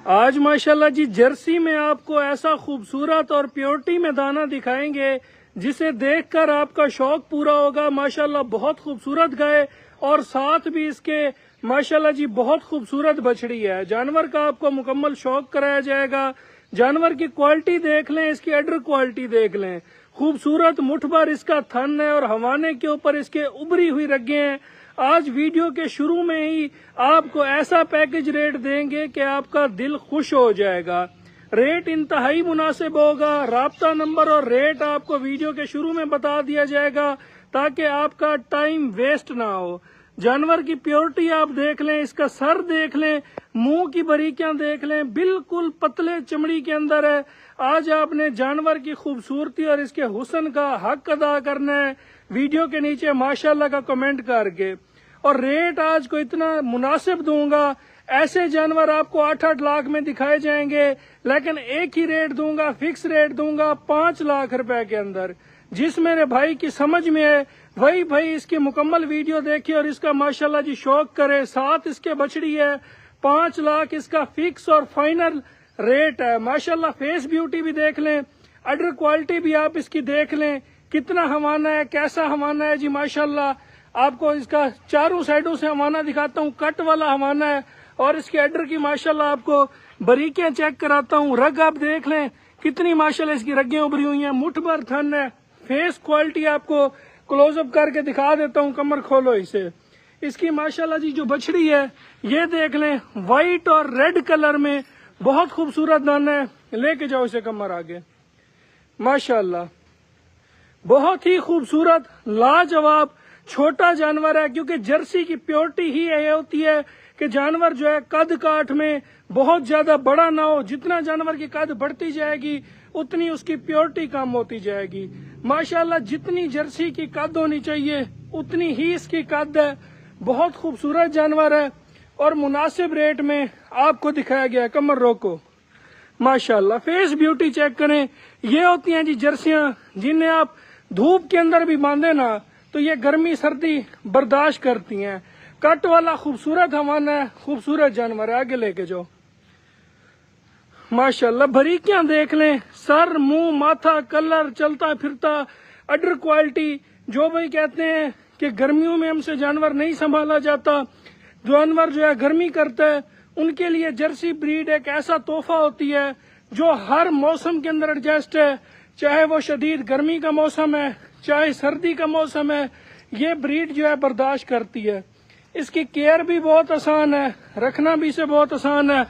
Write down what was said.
آج ماشاءاللہ جی جرسی میں آپ کو ایسا خوبصورت اور پیورٹی میں دانہ دکھائیں گے جسے دیکھ کر آپ کا شوق پورا ہوگا۔ ماشاءاللہ بہت خوبصورت گائے اور ساتھ بھی اس کے ماشاءاللہ جی بہت خوبصورت بچڑی ہے۔ جانور کا آپ کو مکمل شوق کرایا جائے گا۔ جانور کی کوالٹی دیکھ لیں، اس کی ایڈر کوالٹی دیکھ لیں، خوبصورت مٹھ بھر اس کا تھن ہے اور ہوانے کے اوپر اس کے ابری ہوئی رگیں ہیں۔ آج ویڈیو کے شروع میں ہی آپ کو ایسا پیکج ریٹ دیں گے کہ آپ کا دل خوش ہو جائے گا۔ ریٹ انتہائی مناسب ہوگا۔ رابطہ نمبر اور ریٹ آپ کو ویڈیو کے شروع میں بتا دیا جائے گا تاکہ آپ کا ٹائم ویسٹ نہ ہو۔ جانور کی پیورٹی آپ دیکھ لیں، اس کا سر دیکھ لیں، منہ کی باریکیاں دیکھ لیں، بالکل پتلے چمڑی کے اندر ہے۔ آج آپ نے جانور کی خوبصورتی اور اس کے حسن کا حق ادا کرنا ہے ویڈیو کے نیچے ماشاءاللہ کا کمنٹ کر کے۔ اور ریٹ آج کو اتنا مناسب دوں گا، ایسے جانور آپ کو 8-8 لاکھ میں دکھائے جائیں گے، لیکن ایک ہی ریٹ دوں گا، فکس ریٹ دوں گا 5 لاکھ روپے کے اندر۔ جس میرے بھائی کی سمجھ میں ہے وہی بھائی اس کی مکمل ویڈیو دیکھے اور اس کا ماشاءاللہ جی شوق کرے۔ ساتھ اس کے بچڑی ہے، 5 لاکھ اس کا فکس اور فائنل ریٹ ہے۔ ماشاءاللہ فیس بیوٹی بھی دیکھ لیں، اڈر کوالٹی بھی آپ اس کی دیکھ لیں، کتنا ہوانا ہے، کیسا ہوانا ہے جی ماشاءاللہ۔ آپ کو اس کا چاروں سائڈوں سے ہوانا دکھاتا ہوں، کٹ والا ہوانا ہے، اور اس کے اڈر کی ماشاءاللہ آپ کو باریکیاں چیک کراتا ہوں۔ رگ آپ دیکھ لیں کتنی ماشاءاللہ اس کی رگیں ابری ہوئی ہیں، مٹھ بھر تھن ہے۔ فیس کوالٹی آپ کو کلوز اپ کر کے دکھا دیتا ہوں، کمر کھولو اسے۔ اس کی ماشاءاللہ جی جو بچڑی ہے یہ دیکھ لیں، وائٹ اور ریڈ کلر میں بہت خوبصورت دانہ ہے۔ لے کے جاؤ اسے کمر آگے۔ ماشاءاللہ بہت ہی خوبصورت لاجواب چھوٹا جانور ہے، کیونکہ جرسی کی پیورٹی ہی یہ ہوتی ہے کہ جانور جو ہے قد کاٹ میں بہت زیادہ بڑا نہ ہو۔ جتنا جانور کی قد بڑھتی جائے گی اتنی اس کی پیورٹی کم ہوتی جائے گی۔ ماشاءاللہ جتنی جرسی کی قد ہونی چاہیے اتنی ہی اس کی قد ہے۔ بہت خوبصورت جانور ہے اور مناسب ریٹ میں آپ کو دکھایا گیا ہے۔ کمر روکو۔ ماشاءاللہ فیس بیوٹی چیک کریں، یہ ہوتی ہیں جی جرسیاں جنہیں آپ دھوپ کے اندر بھی باندھے نا تو یہ گرمی سردی برداشت کرتی ہیں۔ کٹ والا خوبصورت ہوانا ہے، خوبصورت جانور ہے۔ آگے لے کے جاؤ۔ ماشاءاللہ باریکیاں دیکھ لیں، سر، منہ، ماتھا، کلر، چلتا پھرتا، اڈر کوالٹی۔ جو بھائی کہتے ہیں کہ گرمیوں میں ہم سے جانور نہیں سنبھالا جاتا، جانور جو ہے گرمی کرتا ہے، ان کے لیے جرسی بریڈ ایک ایسا تحفہ ہوتی ہے جو ہر موسم کے اندر ایڈجسٹ ہے، چاہے وہ شدید گرمی کا موسم ہے چاہے سردی کا موسم ہے، یہ بریڈ جو ہے برداشت کرتی ہے۔ اس کی کیئر بھی بہت آسان ہے، رکھنا بھی اسے بہت آسان ہے۔